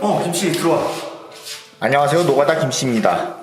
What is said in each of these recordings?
김씨 들어와. 안녕하세요. 노가다 김씨입니다.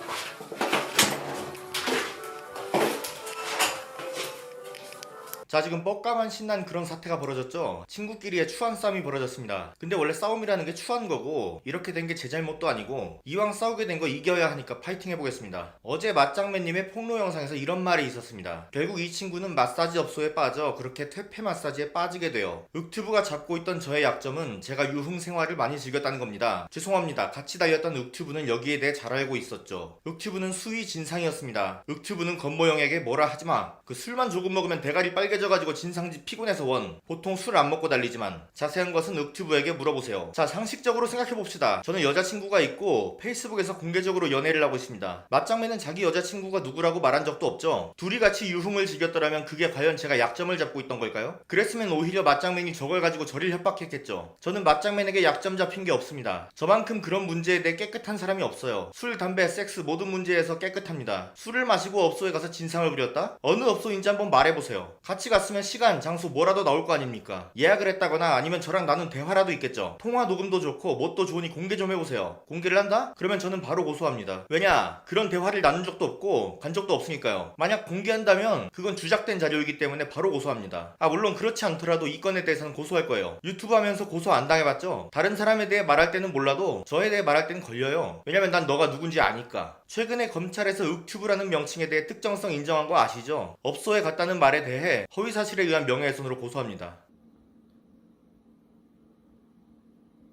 자, 지금 뻑가만 신난 그런 사태가 벌어졌죠. 친구끼리의 추한 싸움이 벌어졌습니다. 근데 원래 싸움이라는 게 추한 거고 이렇게 된 게 제 잘못도 아니고 이왕 싸우게 된 거 이겨야 하니까 파이팅 해보겠습니다. 어제 맞짱맨님의 폭로 영상에서 이런 말이 있었습니다. 결국 이 친구는 마사지 업소에 빠져 그렇게 퇴폐 마사지에 빠지게 돼요. 윽튜브가 잡고 있던 저의 약점은 제가 유흥 생활을 많이 즐겼다는 겁니다. 죄송합니다. 같이 달렸던 윽튜브는 여기에 대해 잘 알고 있었죠. 윽튜브는 수위 진상이었습니다. 윽튜브는 건모형에게 뭐라 하지마. 그 술만 조금 먹으면 대가리 빨개져가지고 진상지 피곤해서 원. 보통 술 안 먹고 달리지만 자세한 것은 윽튜브에게 물어보세요. 자, 상식적으로 생각해봅시다. 저는 여자친구가 있고 페이스북에서 공개적으로 연애를 하고 있습니다. 맞짱맨은 자기 여자친구가 누구라고 말한 적도 없죠. 둘이 같이 유흥을 즐겼더라면 그게 과연 제가 약점을 잡고 있던 걸까요? 그랬으면 오히려 맞짱맨이 저걸 가지고 저를 협박했겠죠. 저는 맞짱맨에게 약점 잡힌 게 없습니다. 저만큼 그런 문제에 대해 깨끗한 사람이 없어요. 술, 담배, 섹스 모든 문제에서 깨끗합니다. 술을 마시고 업소에 가서 진상을 부렸다? 어느 업소인지 한번 말해보세요. 같이 갔으면 시간, 장소 뭐라도 나올 거 아닙니까? 예약을 했다거나 아니면 저랑 나눈 대화라도 있겠죠. 통화 녹음도 좋고 뭣도 좋으니 공개 좀 해보세요. 공개를 한다? 그러면 저는 바로 고소합니다. 왜냐? 그런 대화를 나눈 적도 없고 간 적도 없으니까요. 만약 공개한다면 그건 주작된 자료이기 때문에 바로 고소합니다. 물론 그렇지 않더라도 이 건에 대해서는 고소할 거예요. 유튜브 하면서 고소 안 당해봤죠? 다른 사람에 대해 말할 때는 몰라도 저에 대해 말할 때는 걸려요. 왜냐면 난 너가 누군지 아니까. 최근에 검찰에서 윽튜브라는 명칭에 대해 특정성 인정한 거 아시죠? 업소에 갔다는 말에 대해 허위사실에 의한 명예훼손으로 고소합니다.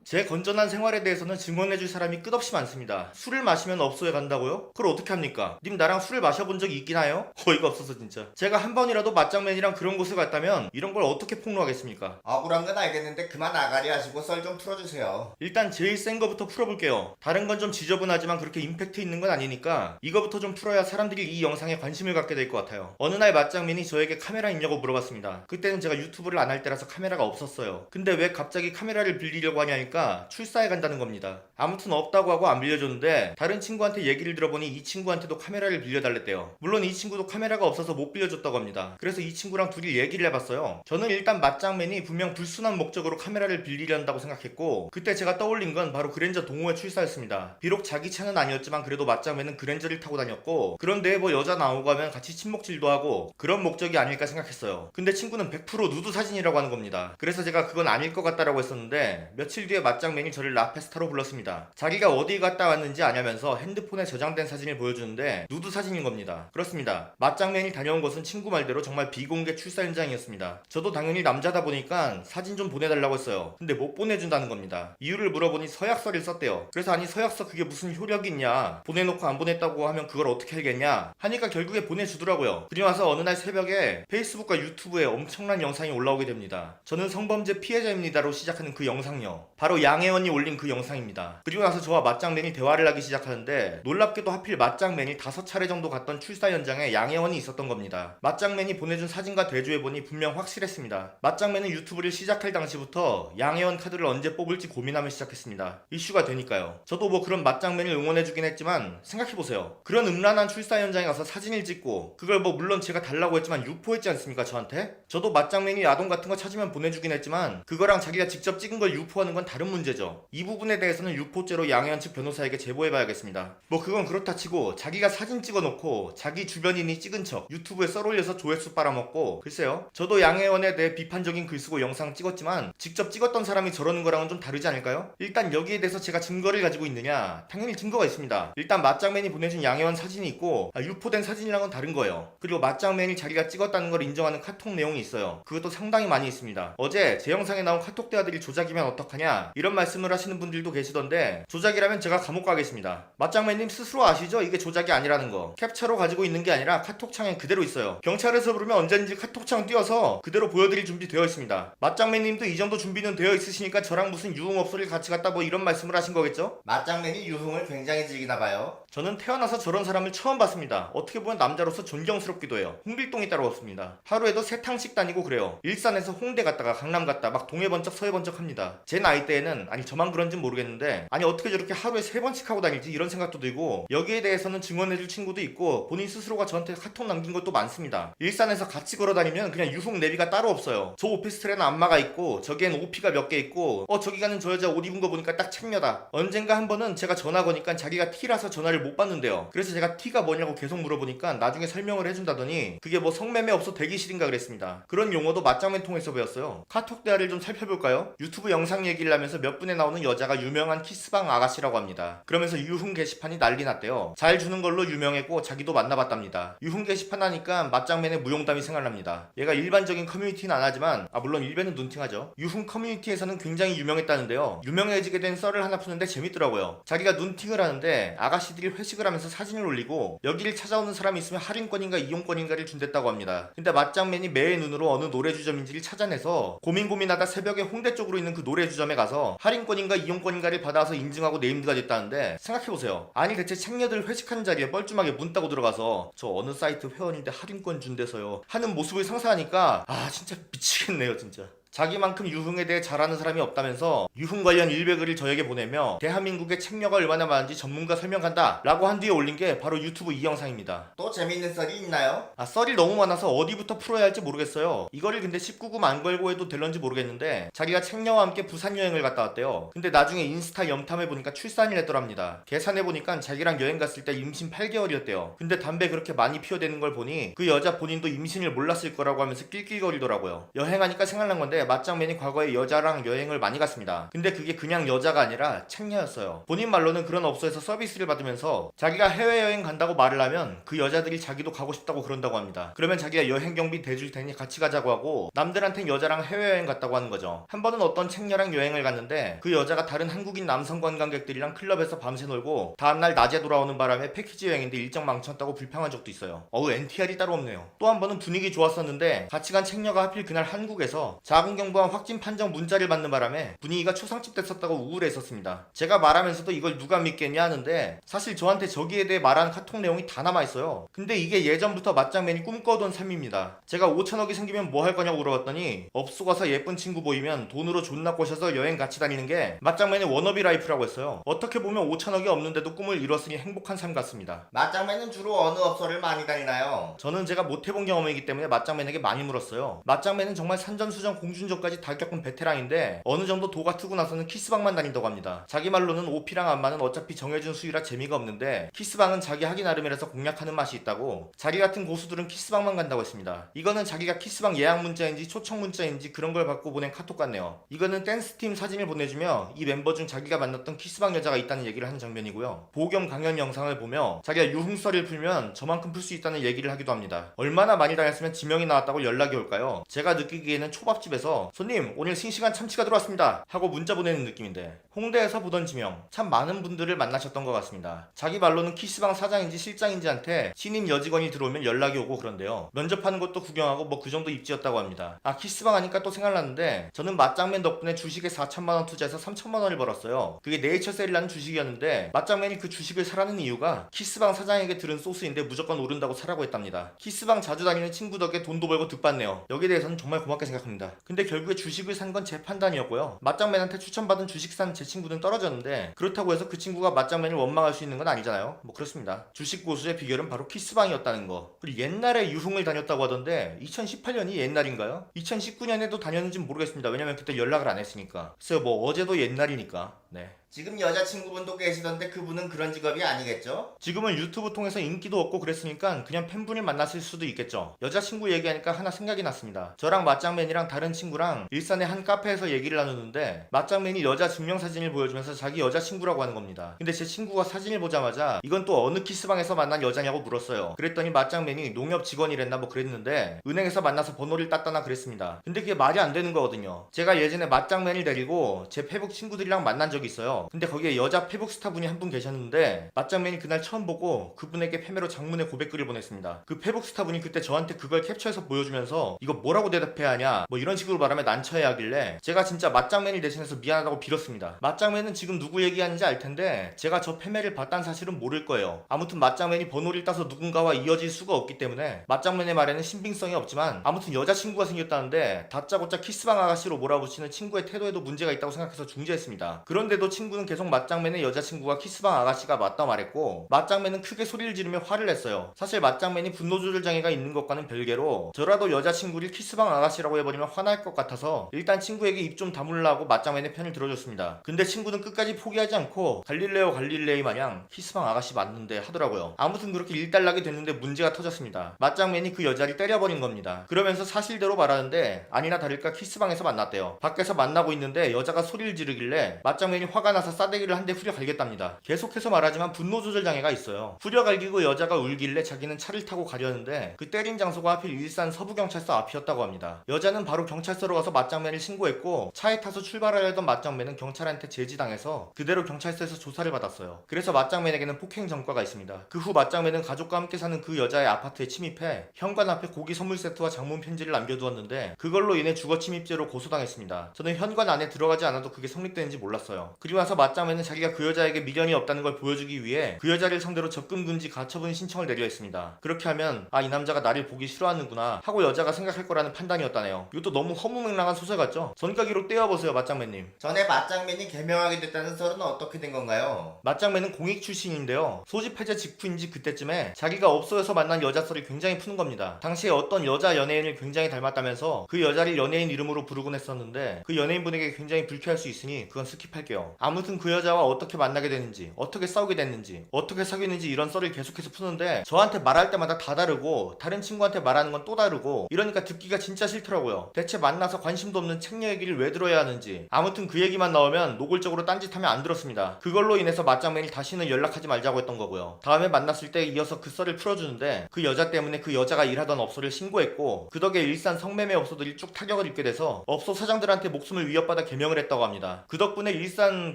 제 건전한 생활에 대해서는 증언해줄 사람이 끝없이 많습니다. 술을 마시면 업소에 간다고요? 그걸 어떻게 합니까? 님 나랑 술을 마셔본 적이 있긴 하요? 어이가 없어서 진짜. 제가 한 번이라도 맞짱맨이랑 그런 곳을 갔다면 이런 걸 어떻게 폭로하겠습니까? 억울한 건 알겠는데 그만 아가리 하시고 썰 좀 풀어주세요. 일단 제일 센 거부터 풀어볼게요. 다른 건 좀 지저분하지만 그렇게 임팩트 있는 건 아니니까 이거부터 좀 풀어야 사람들이 이 영상에 관심을 갖게 될 것 같아요. 어느 날 맞짱맨이 저에게 카메라 있냐고 물어봤습니다. 그때는 제가 유튜브를 안 할 때라서 카메라가 없었어요. 근데 왜 갑자기 카메라를 빌리려고 하냐니까 출사에 간다는 겁니다. 아무튼 없다고 하고 안 빌려줬는데 다른 친구한테 얘기를 들어보니 이 친구한테도 카메라를 빌려달랬대요. 물론 이 친구도 카메라가 없어서 못 빌려줬다고 합니다. 그래서 이 친구랑 둘이 얘기를 해봤어요. 저는 일단 맞짱맨이 분명 불순한 목적으로 카메라를 빌리려한다고 생각했고 그때 제가 떠올린 건 바로 그랜저 동호회 출사였습니다. 비록 자기 차는 아니었지만 그래도 맞짱맨은 그랜저를 타고 다녔고 그런데 뭐 여자 나오고 하면 같이 친목질도 하고 그런 목적이 아닐까 생각했어요. 근데 친구는 100% 누드 사진이라고 하는 겁니다. 그래서 제가 그건 아닐 것 같다라고 했었는데 며칠 뒤에 맞짱맨이 저를 라페스타로 불렀습니다. 자기가 어디 갔다 왔는지 아냐면서 핸드폰에 저장된 사진을 보여주는데 누드 사진인 겁니다. 그렇습니다. 맞짱맨이 다녀온 곳은 친구 말대로 정말 비공개 출사 현장이었습니다. 저도 당연히 남자다 보니까 사진 좀 보내달라고 했어요. 근데 못 보내준다는 겁니다. 이유를 물어보니 서약서를 썼대요. 그래서 아니 서약서 그게 무슨 효력이 있냐, 보내놓고 안 보냈다고 하면 그걸 어떻게 알겠냐 하니까 결국에 보내주더라고요. 그리고 나서 어느 날 새벽에 페이스북과 유튜브에 엄청난 영상이 올라오게 됩니다. 저는 성범죄 피해자입니다로 시작하는 그 영상요, 바로 양혜원이 올린 그 영상입니다. 그리고 나서 저와 맞짱맨이 대화를 하기 시작하는데 놀랍게도 하필 맞짱맨이 5차례 정도 갔던 출사 현장에 양혜원이 있었던 겁니다. 맞짱맨이 보내준 사진과 대조해보니 분명 확실했습니다. 맞짱맨은 유튜브를 시작할 당시부터 양혜원 카드를 언제 뽑을지 고민하며 시작했습니다. 이슈가 되니까요. 저도 뭐 그런 맞짱맨을 응원해주긴 했지만 생각해보세요. 그런 음란한 출사 현장에 가서 사진을 찍고 그걸 뭐 물론 제가 달라고 했지만 유포했지 않습니까 저한테? 저도 맞짱맨이 아동 같은 거 찾으면 보내주긴 했지만 그거랑 자기가 직접 찍은 걸 유포하는 건 다른 문제죠. 이 부분에 대해서는 유포죄로 양혜원 측 변호사에게 제보해봐야겠습니다. 뭐 그건 그렇다 치고 자기가 사진 찍어놓고 자기 주변인이 찍은 척 유튜브에 썰올려서 조회수 빨아먹고 글쎄요. 저도 양혜원에 대해 비판적인 글 쓰고 영상 찍었지만 직접 찍었던 사람이 저러는 거랑은 좀 다르지 않을까요? 일단 여기에 대해서 제가 증거를 가지고 있느냐? 당연히 증거가 있습니다. 일단 맞짱맨이 보내준 양혜원 사진이 있고 유포된 사진이랑은 다른 거예요. 그리고 맞짱맨이 자기가 찍었다는 걸 인정하는 카톡 내용이 있어요. 그것도 상당히 많이 있습니다. 어제 제 영상에 나온 카톡 대화들이 조작이면 어떡하냐 이런 말씀을 하시는 분들도 계시던데 조작이라면 제가 감옥 가겠습니다. 맞짱맨님 스스로 아시죠? 이게 조작이 아니라는 거. 캡처로 가지고 있는 게 아니라 카톡창에 그대로 있어요. 경찰에서 부르면 언제든지 카톡창 띄워서 그대로 보여드릴 준비 되어 있습니다. 맞짱맨님도 이 정도 준비는 되어 있으시니까 저랑 무슨 유흥업소를 같이 갔다 뭐 이런 말씀을 하신 거겠죠? 맞짱맨이 유흥을 굉장히 즐기나봐요. 저는 태어나서 저런 사람을 처음 봤습니다. 어떻게 보면 남자로서 존경스럽기도 해요. 홍길동이 따라왔습니다. 하루에도 3탕씩 다니고 그래요. 일산에서 홍대 갔다가 강남 갔다 막 동해 번쩍 서해 번쩍 합니다. 제 나이 때에는 아니 저만 그런진 모르겠는데 아니 어떻게 저렇게 하루에 3번씩 하고 다니지 이런 생각도 들고 여기에 대해서는 증언해줄 친구도 있고 본인 스스로가 저한테 카톡 남긴 것도 많습니다. 일산에서 같이 걸어다니면 그냥 유흥 내비가 따로 없어요. 저 오피스텔에는 안마가 있고 저기엔 OP가 몇 개 있고 저기 가는 저 여자 옷 입은 거 보니까 딱 책녀다. 언젠가 한 번은 제가 전화 거니까 자기가 T라서 전화를 못 받는데요. 그래서 제가 T가 뭐냐고 계속 물어보니까 나중에 설명을 해준다더니 그게 뭐 성매매 업소 대기실인가 그랬습니다. 그런 용어도 맞장맨 통해서 배웠어요. 카톡 대화를 좀 살펴볼까요? 유튜브 영상 얘기를 하면서 몇 분에 나오는 여자가 유명한 키스방 아가씨라고 합니다. 그러면서 유흥 게시판이 난리 났대요. 잘 주는 걸로 유명했고 자기도 만나봤답니다. 유흥 게시판 하니까 맞장맨의 무용담이 생각납니다. 얘가 일반적인 커뮤니티는 안 하지만 물론 일베는 눈팅하죠. 유흥 커뮤니티에서는 굉장히 유명했다는데요. 유명해지게 된 썰을 하나 푸는데 재밌더라고요. 자기가 눈팅을 하는데 아가씨들이 회식을 하면서 사진을 올리고 여기를 찾아오는 사람이 있으면 할인권인가 이용권인가를 준댔다고 합니다. 근데 맞장맨이 매의 눈으로 어느 노래주점인지를 찾아내서 고민하다 새벽에 홍대 쪽으로 있는 그 노래주점에 가서 할인권인가 이용권인가를 받아서 인증하고 네임드가 됐다는데 생각해보세요. 아니 대체 챙녀들 회식하는 자리에 뻘쭘하게 문 따고 들어가서 저 어느 사이트 회원인데 할인권 준대서요 하는 모습을 상상하니까 진짜 미치겠네요 진짜. 자기만큼 유흥에 대해 잘 아는 사람이 없다면서 유흥 관련 일베글을 저에게 보내며 대한민국의 책녀가 얼마나 많은지 전문가 설명한다 라고 한 뒤에 올린 게 바로 유튜브 이 영상입니다. 또 재밌는 썰이 있나요? 썰이 너무 많아서 어디부터 풀어야 할지 모르겠어요. 이거를 근데 19금 안 걸고 해도 될런지 모르겠는데 자기가 책녀와 함께 부산 여행을 갔다 왔대요. 근데 나중에 인스타 염탐해보니까 출산을 했더랍니다. 계산해보니까 자기랑 여행 갔을 때 임신 8개월이었대요. 근데 담배 그렇게 많이 피워대는 걸 보니 그 여자 본인도 임신을 몰랐을 거라고 하면서 낄낄거리더라고요. 여행하니까 생각난 건데 맞장맨이 과거에 여자랑 여행을 많이 갔습니다. 근데 그게 그냥 여자가 아니라 책녀였어요. 본인 말로는 그런 업소에서 서비스를 받으면서 자기가 해외여행 간다고 말을 하면 그 여자들이 자기도 가고 싶다고 그런다고 합니다. 그러면 자기가 여행 경비 대줄 테니 같이 가자고 하고 남들한텐 여자랑 해외여행 갔다고 하는 거죠. 한 번은 어떤 책녀랑 여행을 갔는데 그 여자가 다른 한국인 남성 관광객들이랑 클럽에서 밤새 놀고 다음날 낮에 돌아오는 바람에 패키지 여행인데 일정 망쳤다고 불평한 적도 있어요. NTR이 따로 없네요. 또 한 번은 분위기 좋았었는데 같이 간 책녀가 하필 그날 한국에서 자궁 경부암 확진 판정 문자를 받는 바람에 분위기가 초상집 됐었다고 우울했었습니다. 제가 말하면서도 이걸 누가 믿겠냐 하는데 사실 저한테 저기에 대해 말한 카톡 내용이 다 남아있어요. 근데 이게 예전부터 맞장맨이 꿈꿔오던 삶입니다. 제가 5천억이 생기면 뭐 할 거냐고 물어봤더니 업소 가서 예쁜 친구 보이면 돈으로 존나 꼬셔서 여행 같이 다니는 게 맞장맨의 워너비 라이프라고 했어요. 어떻게 보면 5천억이 없는데도 꿈을 이뤘으니 행복한 삶 같습니다. 맞장맨은 주로 어느 업소를 많이 다니나요? 저는 제가 못해본 경험이기 때문에 맞장맨에게 많이 물었어요. 맞장맨은 정말 산전수전 공준전까지 다 겪은 베테랑인데 어느 정도 도가 트고 나서는 키스방만 다닌다고 합니다. 자기 말로는 오피랑 안마는 어차피 정해준 수위라 재미가 없는데 키스방은 자기 하기 나름이라서 공략하는 맛이 있다고 자기 같은 고수들은 키스방만 간다고 했습니다. 이거는 자기가 키스방 예약 문자인지 초청 문자인지 그런 걸 받고 보낸 카톡 같네요. 이거는 댄스팀 사진을 보내주며 이 멤버 중 자기가 만났던 키스방 여자가 있다는 얘기를 하는 장면이고요. 보겸 강연 영상을 보며 자기가 유흥썰을 풀면 저만큼 풀 수 있다는 얘기를 하기도 합니다. 얼마나 많이 다녔으면 지명이 나왔다고 연락이 올까요? 제가 느끼기에는 초밥집에서 손님 오늘 싱싱한 참치가 들어왔습니다 하고 문자 보내는 느낌인데 홍대에서 보던 지명 참 많은 분들을 만나셨던 것 같습니다. 자기 말로는 키스방 사장인지 실장인지한테 신인 여직원이 들어오면 연락이 오고 그런데요. 면접하는 것도 구경하고 뭐 그 정도 입지였다고 합니다. 키스방 하니까 또 생각났는데 저는 맞장맨 덕분에 주식에 4천만원 투자해서 3천만원을 벌었어요. 그게 네이처셀이라는 주식이었는데 맞장맨이 그 주식을 사라는 이유가 키스방 사장에게 들은 소스인데 무조건 오른다고 사라고 했답니다. 키스방 자주 다니는 친구 덕에 돈도 벌고 득받네요. 여기에 대해서는 정말 고맙게 생각합니다. 근데 결국에 주식을 산 건 제 판단이었고요. 맞장맨한테 추천받은 주식 산 제 친구는 떨어졌는데 그렇다고 해서 그 친구가 맞장맨을 원망할 수 있는 건 아니잖아요. 뭐 그렇습니다. 주식 고수의 비결은 바로 키스방이었다는 거. 그리고 옛날에 유흥을 다녔다고 하던데 2018년이 옛날인가요? 2019년에도 다녔는지는 모르겠습니다. 왜냐면 그때 연락을 안 했으니까. 그래서 뭐 어제도 옛날이니까. 네. 지금 여자친구분도 계시던데 그분은 그런 직업이 아니겠죠? 지금은 유튜브 통해서 인기도 없고 그랬으니까 그냥 팬분을 만났을 수도 있겠죠. 여자친구 얘기하니까 하나 생각이 났습니다. 저랑 맞장맨이랑 다른 친구랑 일산의 한 카페에서 얘기를 나누는데 맞장맨이 여자 증명사진을 보여주면서 자기 여자친구라고 하는 겁니다. 근데 제 친구가 사진을 보자마자 이건 또 어느 키스방에서 만난 여자냐고 물었어요. 그랬더니 맞장맨이 농협 직원이랬나 뭐 그랬는데 은행에서 만나서 번호를 땄다나 그랬습니다. 근데 그게 말이 안 되는 거거든요. 제가 예전에 맞장맨을 데리고 제 페북 친구들이랑 만난 적이 적이 있어요. 근데 거기에 여자 페북 스타 분이 한 분 계셨는데 맞장맨이 그날 처음 보고 그분에게 패매로 장문의 고백글을 보냈습니다. 그 페북 스타 분이 그때 저한테 그걸 캡처해서 보여주면서 이거 뭐라고 대답해야 하냐 뭐 이런 식으로 말하면 난처해 하길래 제가 진짜 맞장맨을 대신해서 미안하다고 빌었습니다. 맞장맨은 지금 누구 얘기하는지 알 텐데 제가 저 패매를 봤다는 사실은 모를 거예요. 아무튼 맞장맨이 번호를 따서 누군가와 이어질 수가 없기 때문에 맞장맨의 말에는 신빙성이 없지만 아무튼 여자친구가 생겼다는데 다짜고짜 키스방 아가씨로 몰아붙이는 친구의 태도에도 문제가 있다고 생각해서 중지했습니다. 그런데도 친구는 계속 맞장맨의 여자친구가 키스방 아가씨가 맞다 말했고 맞장맨은 크게 소리를 지르며 화를 냈어요. 사실 맞장맨이 분노조절 장애가 있는 것과는 별개로 저라도 여자친구를 키스방 아가씨라고 해버리면 화날 것 같아서 일단 친구에게 입 좀 다물라고 맞장맨의 편을 들어줬습니다. 근데 친구는 끝까지 포기하지 않고 갈릴레이 마냥 키스방 아가씨 맞는데 하더라고요. 아무튼 그렇게 일단락이 됐는데 문제가 터졌습니다. 맞장맨이 그 여자를 때려버린 겁니다. 그러면서 사실대로 말하는데 아니나 다를까 키스방에서 만났대요. 밖에서 만나고 있는데 여자가 소리를 지르길래 맞장맨이 화가 나서 싸대기를 한 대 후려갈겼답니다. 계속해서 말하지만 분노조절 장애가 있어요. 후려갈기고 여자가 울길래 자기는 차를 타고 가려는데 그 때린 장소가 하필 일산 서부경찰서 앞이었다고 합니다. 여자는 바로 경찰서로 가서 맞장맨을 신고했고 차에 타서 출발하려던 맞장맨은 경찰한테 제지당해서 그대로 경찰서에서 조사를 받았어요. 그래서 맞장맨에게는 폭행 전과가 있습니다. 그 후 맞장맨은 가족과 함께 사는 그 여자의 아파트에 침입해 현관 앞에 고기 선물 세트와 장문 편지를 남겨두었는데 그걸로 인해 주거 침입죄로 고소당했습니다. 저는 현관 안에 들어가지 않아도 그게 성립되는지 몰랐어요. 그리고 나서 맞장맨은 자기가 그 여자에게 미련이 없다는 걸 보여주기 위해 그 여자를 상대로 접근 금지 가처분 신청을 내려 했습니다. 그렇게 하면 아 이 남자가 나를 보기 싫어하는구나 하고 여자가 생각할 거라는 판단이었다네요. 이것도 너무 허무맹랑한 소설 같죠? 전가기로 떼어보세요 맞장맨님. 전에 맞장맨이 개명하게 됐다는 썰은 어떻게 된 건가요? 맞장맨은 공익 출신인데요. 소집 해제 직후인지 그때쯤에 자기가 업소에서 만난 여자 썰을 굉장히 푸는 겁니다. 당시에 어떤 여자 연예인을 굉장히 닮았다면서 그 여자를 연예인 이름으로 부르곤 했었는데 그 연예인분에게 굉장히 불쾌할 수 있으니 그건 스킵할게요. 아무튼 그 여자와 어떻게 만나게 됐는지 어떻게 싸우게 됐는지 어떻게 사귀는지 이런 썰을 계속해서 푸는데 저한테 말할 때마다 다 다르고 다른 친구한테 말하는 건 또 다르고 이러니까 듣기가 진짜 싫더라고요. 대체 만나서 관심도 없는 책녀 얘기를 왜 들어야 하는지. 아무튼 그 얘기만 나오면 노골적으로 딴짓하면 안 들었습니다. 그걸로 인해서 맞장맨이 다시는 연락하지 말자고 했던 거고요. 다음에 만났을 때 이어서 그 썰을 풀어주는데 그 여자 때문에 그 여자가 일하던 업소를 신고했고 그 덕에 일산 성매매 업소들이 쭉 타격을 입게 돼서 업소 사장들한테 목숨을 위협받아 개명을 했다고 합니다. 그 덕분에 일산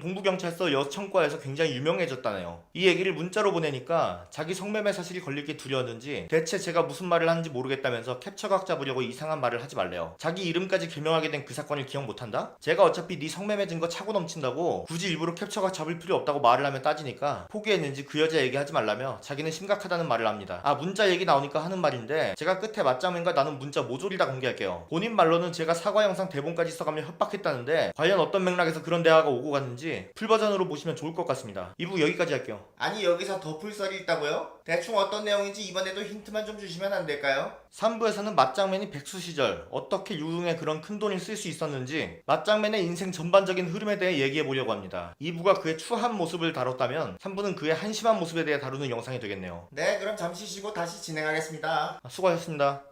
동부경찰서 여청과에서 굉장히 유명해졌다네요. 이 얘기를 문자로 보내니까 자기 성매매 사실이 걸리게 두려웠는지 대체 제가 무슨 말을 하는지 모르겠다면서 캡처각 잡으려고 이상한 말을 하지 말래요. 자기 이름까지 개명하게 된 그 사건을 기억 못한다? 제가 어차피 네 성매매 증거 차고 넘친다고 굳이 일부러 캡처각 잡을 필요 없다고 말을 하면 따지니까 포기했는지 그 여자 얘기하지 말라며 자기는 심각하다는 말을 합니다. 아 문자 얘기 나오니까 하는 말인데 제가 끝에 맞장맨과 나눈 문자 모조리 다 공개할게요. 본인 말로는 제가 사과 영상 대본까지 써가며 협박했다는데 과연 어떤 맥락에서 그런 대화가 오고 갔는지 풀버전으로 보시면 좋을 것 같습니다. 2부 여기까지 할게요. 아니 여기서 더 풀썰이 있다고요? 대충 어떤 내용인지 이번에도 힌트만 좀 주시면 안 될까요? 3부에서는 맞장맨이 백수 시절 어떻게 유흥에 그런 큰 돈을 쓸 수 있었는지 맞장맨의 인생 전반적인 흐름에 대해 얘기해 보려고 합니다. 2부가 그의 추한 모습을 다뤘다면 3부는 그의 한심한 모습에 대해 다루는 영상이 되겠네요. 네, 그럼 잠시 쉬고 다시 진행하겠습니다. 수고하셨습니다.